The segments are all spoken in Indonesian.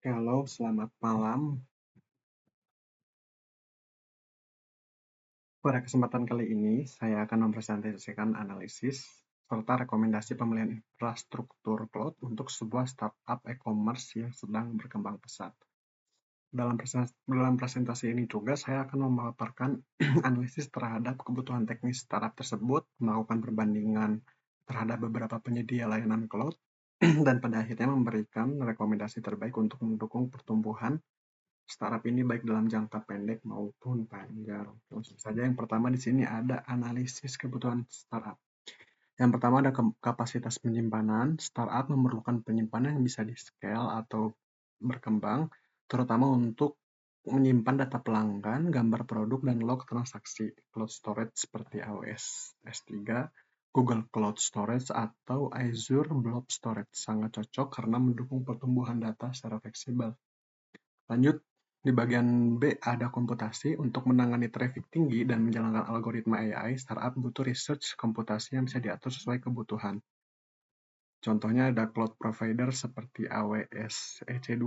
Halo, selamat malam. Pada kesempatan kali ini, saya akan mempresentasikan analisis serta rekomendasi pembelian infrastruktur cloud untuk sebuah startup e-commerce yang sedang berkembang pesat. Dalam presentasi ini juga saya akan memaparkan analisis terhadap kebutuhan teknis startup tersebut, melakukan perbandingan terhadap beberapa penyedia layanan cloud, dan pada akhirnya memberikan rekomendasi terbaik untuk mendukung pertumbuhan startup ini baik dalam jangka pendek maupun panjang. Langsung saja yang pertama di sini ada analisis kebutuhan startup. Yang pertama ada kapasitas penyimpanan. Startup memerlukan penyimpanan yang bisa di-scale atau berkembang, terutama untuk menyimpan data pelanggan, gambar produk, dan log transaksi. Cloud storage seperti AWS S3, Google Cloud Storage, atau Azure Blob Storage sangat cocok karena mendukung pertumbuhan data secara fleksibel. Lanjut, di bagian B ada komputasi. Untuk menangani traffic tinggi dan menjalankan algoritma AI, startup butuh research komputasi yang bisa diatur sesuai kebutuhan. Contohnya ada cloud provider seperti AWS EC2,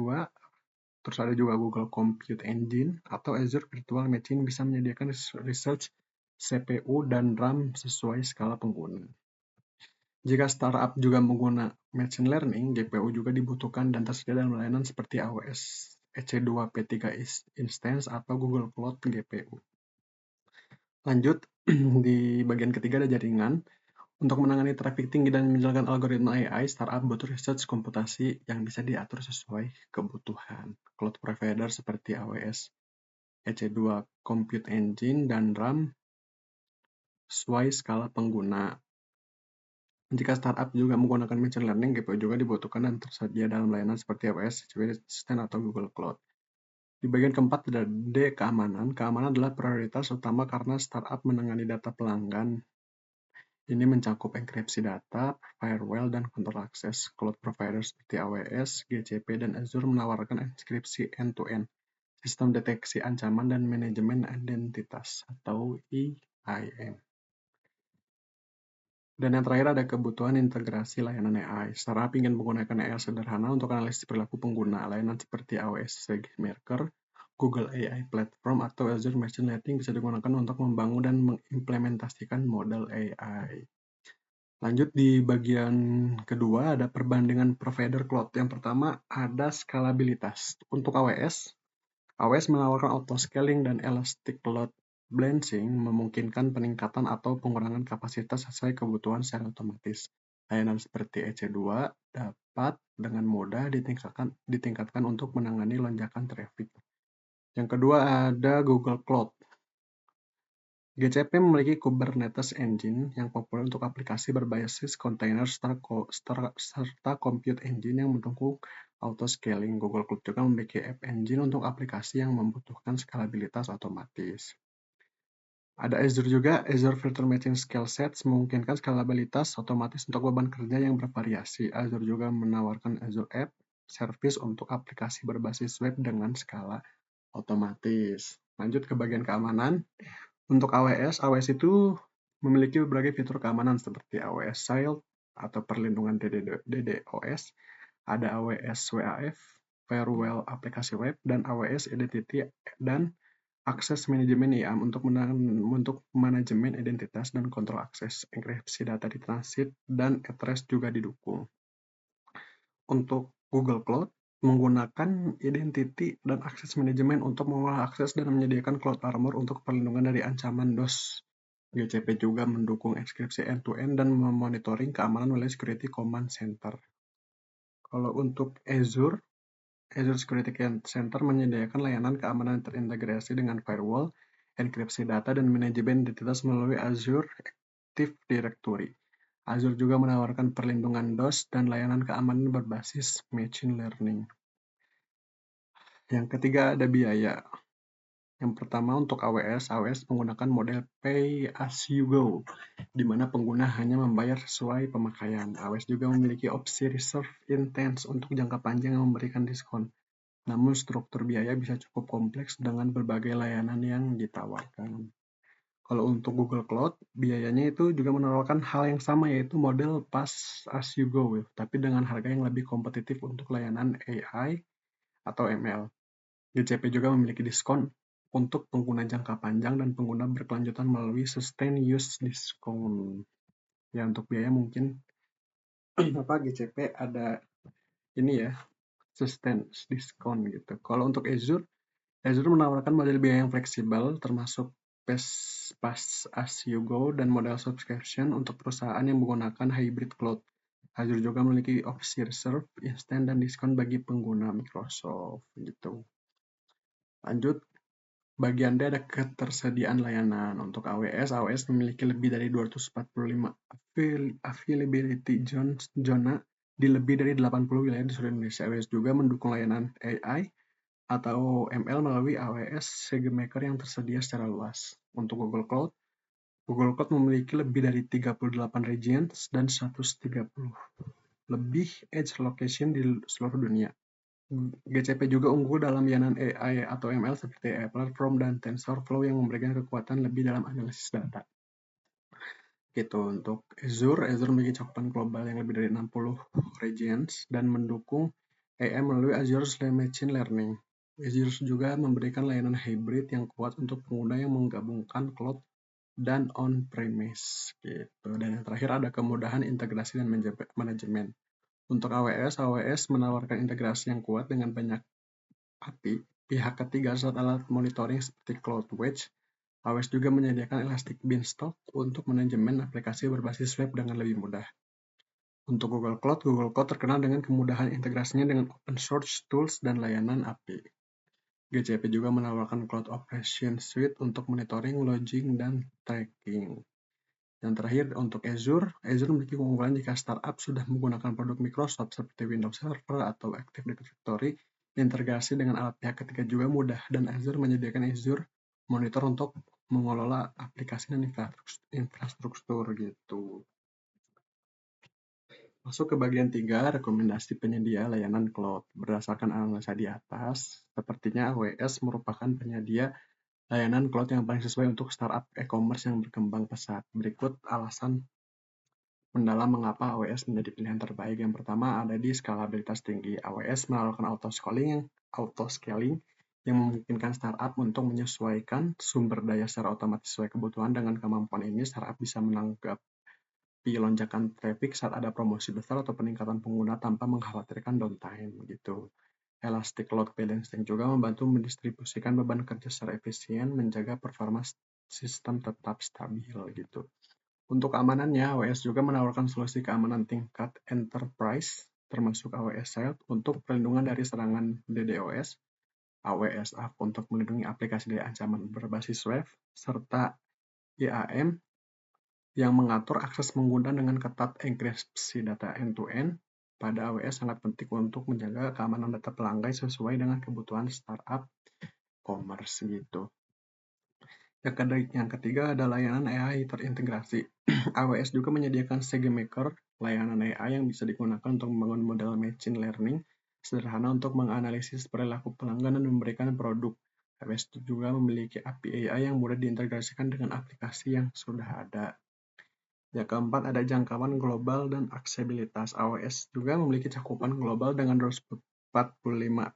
terus ada juga Google Compute Engine, atau Azure Virtual Machine bisa menyediakan research CPU dan RAM sesuai skala pengguna. Jika startup juga menggunakan machine learning, GPU juga dibutuhkan dan tersedia dalam layanan seperti AWS EC2 P3 Instance atau Google Cloud GPU. Lanjut, di bagian ketiga ada jaringan. Untuk menangani traffic tinggi dan menjalankan algoritma AI, startup butuh research komputasi yang bisa diatur sesuai kebutuhan. Cloud provider seperti AWS EC2 Compute Engine dan RAM sesuai skala pengguna. Jika startup juga menggunakan machine learning, GPU juga dibutuhkan dan tersedia dalam layanan seperti AWS, GPU Assistant, atau Google Cloud. Di bagian keempat ada D, keamanan. Keamanan adalah prioritas utama karena startup menangani data pelanggan. Ini mencakup enkripsi data, firewall, dan kontrol akses. Cloud providers seperti AWS, GCP, dan Azure menawarkan enkripsi end-to-end, sistem deteksi ancaman, dan manajemen identitas atau EIM. Dan yang terakhir ada kebutuhan integrasi layanan AI. Startup ingin menggunakan AI sederhana untuk analisis perilaku pengguna. Layanan seperti AWS SageMaker, Google AI Platform, atau Azure Machine Learning bisa digunakan untuk membangun dan mengimplementasikan model AI. Lanjut di bagian kedua ada perbandingan provider cloud. Yang pertama ada skalabilitas. Untuk AWS menawarkan auto-scaling dan elastic load balancing memungkinkan peningkatan atau pengurangan kapasitas sesuai kebutuhan secara otomatis. Layanan seperti EC2 dapat dengan mudah ditingkatkan untuk menangani lonjakan traffic. Yang kedua ada Google Cloud. GCP memiliki Kubernetes Engine yang populer untuk aplikasi berbasis kontainer serta Compute Engine yang mendukung auto-scaling. Google Cloud juga memiliki App Engine untuk aplikasi yang membutuhkan skalabilitas otomatis. Ada Azure juga, Azure Virtual Machine Scale Sets memungkinkan skalabilitas otomatis untuk beban kerja yang bervariasi. Azure juga menawarkan Azure App Service untuk aplikasi berbasis web dengan skala otomatis. Lanjut ke bagian keamanan. Untuk AWS itu memiliki berbagai fitur keamanan seperti AWS Shield atau perlindungan DDoS, ada AWS WAF, Firewall aplikasi web, dan AWS Identity dan akses manajemen IAM untuk manajemen identitas dan kontrol akses, enkripsi data di transit, dan at-rest juga didukung. Untuk Google Cloud, menggunakan identity dan akses manajemen untuk mengolah akses dan menyediakan Cloud Armor untuk perlindungan dari ancaman DOS. GCP juga mendukung enkripsi end-to-end dan memonitoring keamanan melalui Security Command Center. Kalau untuk Azure Security Center menyediakan layanan keamanan terintegrasi dengan firewall, enkripsi data, dan manajemen identitas melalui Azure Active Directory. Azure juga menawarkan perlindungan DOS dan layanan keamanan berbasis machine learning. Yang ketiga ada biaya. Yang pertama untuk AWS menggunakan model Pay as you go, di mana pengguna hanya membayar sesuai pemakaian. AWS juga memiliki opsi Reserve Intense untuk jangka panjang yang memberikan diskon. Namun struktur biaya bisa cukup kompleks dengan berbagai layanan yang ditawarkan. Kalau untuk Google Cloud, biayanya itu juga menawarkan hal yang sama, yaitu model Pass as you go, tapi dengan harga yang lebih kompetitif untuk layanan AI, atau ML. GCP juga memiliki diskon untuk pengguna jangka panjang dan pengguna berkelanjutan melalui Sustain Use Discount. Ya, untuk biaya mungkin GCP ada ini ya, Sustain Discount gitu. Kalau untuk Azure menawarkan model biaya yang fleksibel, termasuk Pass as you go dan model subscription untuk perusahaan yang menggunakan hybrid cloud. Azure juga memiliki opsi reserve, instant, dan diskon bagi pengguna Microsoft gitu. Lanjut, bagi Anda ada ketersediaan layanan. Untuk AWS memiliki lebih dari 245 availability zona di lebih dari 80 wilayah di seluruh Indonesia. AWS juga mendukung layanan AI atau ML melalui AWS SageMaker yang tersedia secara luas. Untuk Google Cloud memiliki lebih dari 38 regions dan 130 lebih edge location di seluruh dunia. GCP juga unggul dalam layanan AI atau ML seperti AI Platform dan TensorFlow yang memberikan kekuatan lebih dalam analisis data. Gitu. Untuk Azure memiliki cakupan global yang lebih dari 60 regions dan mendukung AI melalui Azure Machine Learning. Azure juga memberikan layanan hybrid yang kuat untuk pengguna yang menggabungkan cloud dan on-premise gitu. Dan yang terakhir ada kemudahan integrasi dan manajemen. Untuk AWS menawarkan integrasi yang kuat dengan banyak API pihak ketiga saat alat monitoring seperti CloudWatch. AWS juga menyediakan Elastic Beanstalk untuk manajemen aplikasi berbasis web dengan lebih mudah. Untuk Google Cloud terkenal dengan kemudahan integrasinya dengan open source tools dan layanan API. GCP juga menawarkan Cloud Operation Suite untuk monitoring, logging, dan tracking. Yang terakhir, untuk Azure memiliki keunggulan jika startup sudah menggunakan produk Microsoft seperti Windows Server atau Active Directory. Integrasi dengan alat pihak ketiga juga mudah, dan Azure menyediakan Azure Monitor untuk mengelola aplikasi dan infrastruktur gitu. Masuk ke bagian 3, rekomendasi penyedia layanan cloud. Berdasarkan analisa di atas, sepertinya AWS merupakan penyedia layanan cloud yang paling sesuai untuk startup e-commerce yang berkembang pesat. Berikut alasan mendalam mengapa AWS menjadi pilihan terbaik. Yang pertama ada di skalabilitas tinggi. AWS menawarkan auto-scaling yang memungkinkan startup untuk menyesuaikan sumber daya secara otomatis sesuai kebutuhan. Dengan kemampuan ini, startup bisa menanggapi lonjakan traffic saat ada promosi besar atau peningkatan pengguna tanpa mengkhawatirkan downtime gitu. Elastic Load Balancing juga membantu mendistribusikan beban kerja secara efisien, menjaga performa sistem tetap stabil gitu. Untuk keamanannya, AWS juga menawarkan solusi keamanan tingkat enterprise, termasuk AWS Shield untuk perlindungan dari serangan DDoS, AWS App untuk melindungi aplikasi dari ancaman berbasis web, serta IAM yang mengatur akses pengguna dengan ketat enkripsi data end-to-end. Pada AWS sangat penting untuk menjaga keamanan data pelanggan sesuai dengan kebutuhan startup commerce gitu. Yang ketiga ada layanan AI terintegrasi. AWS juga menyediakan SageMaker, layanan AI yang bisa digunakan untuk membangun model machine learning sederhana untuk menganalisis perilaku pelanggan dan memberikan produk. AWS juga memiliki API AI yang mudah diintegrasikan dengan aplikasi yang sudah ada. Yang keempat ada jangkauan global dan aksesibilitas. AWS juga memiliki cakupan global dengan 245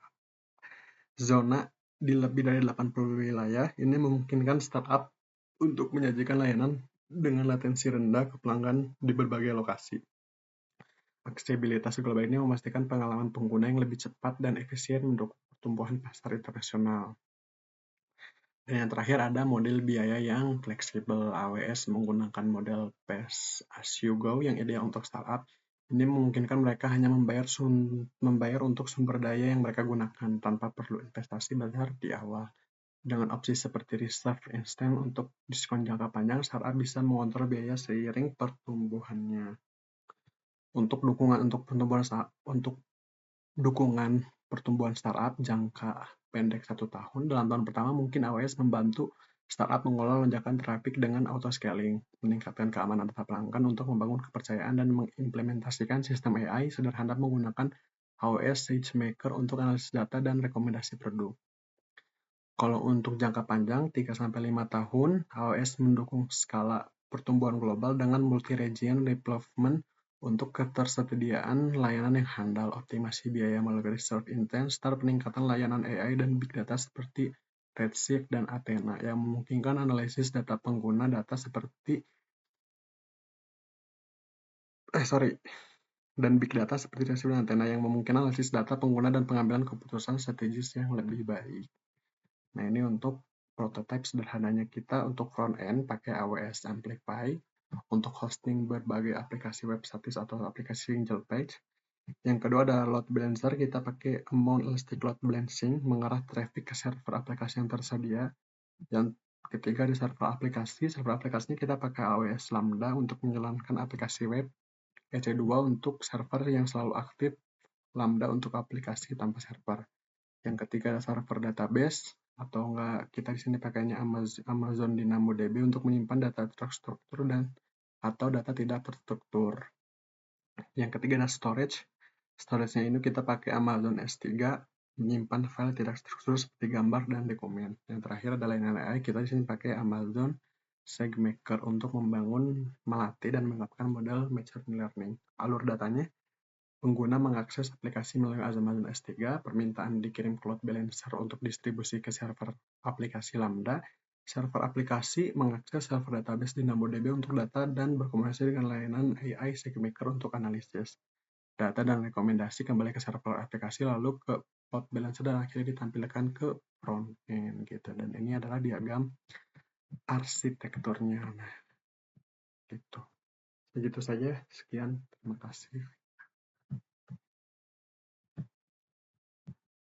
zona di lebih dari 80 wilayah. Ini memungkinkan startup untuk menyajikan layanan dengan latensi rendah ke pelanggan di berbagai lokasi. Aksesibilitas global ini memastikan pengalaman pengguna yang lebih cepat dan efisien mendukung pertumbuhan pasar internasional. Dan yang terakhir ada model biaya yang fleksibel. AWS menggunakan model Pass as you go yang ideal untuk startup. Ini memungkinkan mereka hanya membayar untuk sumber daya yang mereka gunakan tanpa perlu investasi besar di awal. Dengan opsi seperti reserve instant untuk diskon jangka panjang, startup bisa mengontrol biaya seiring pertumbuhannya. Untuk dukungan pertumbuhan startup jangka pendek 1 tahun, dalam tahun pertama mungkin AWS membantu startup mengelola lonjakan traffic dengan auto-scaling, meningkatkan keamanan data pelanggan untuk membangun kepercayaan dan mengimplementasikan sistem AI sederhana menggunakan AWS SageMaker untuk analisis data dan rekomendasi produk. Kalau untuk jangka panjang 3-5 tahun, AWS mendukung skala pertumbuhan global dengan multi-region development Untuk ketersediaan layanan yang handal, optimasi biaya melalui research intent, serta peningkatan layanan AI dan big data seperti Redshift dan Athena yang memungkinkan analisis data pengguna data seperti dan big data seperti Redshift dan Athena yang memungkinkan analisis data pengguna dan pengambilan keputusan strategis yang lebih baik. Nah, ini untuk prototipe sederhananya kita untuk front end pakai AWS Amplify, untuk hosting berbagai aplikasi web statis atau aplikasi single page. Yang kedua ada load balancer, kita pakai amount elastic load balancing mengarah traffic ke server aplikasi yang tersedia. Yang ketiga ada server aplikasinya kita pakai AWS Lambda untuk menjalankan aplikasi web, EC2 untuk server yang selalu aktif, Lambda untuk aplikasi tanpa server. Yang ketiga ada server database, atau enggak kita di sini pakainya Amazon DynamoDB untuk menyimpan data terstruktur dan atau data tidak terstruktur. Yang ketiga ada storage. Storage-nya ini kita pakai Amazon S3, menyimpan file tidak terstruktur seperti gambar dan dokumen. Yang terakhir adalah AI, kita di sini pakai Amazon SageMaker untuk membangun, melatih, dan mengembangkan model machine learning. Alur datanya, pengguna mengakses aplikasi melalui Amazon S3, permintaan dikirim ke load balancer untuk distribusi ke server aplikasi Lambda, server aplikasi mengakses server database DynamoDB untuk data dan berkomunikasi dengan layanan AI SageMaker untuk analisis data dan rekomendasi kembali ke server aplikasi lalu ke load balancer dan akhirnya ditampilkan ke front end gitu. Dan ini adalah diagram arsitekturnya. Nah, gitu. Begitu saja. Sekian. Terima kasih.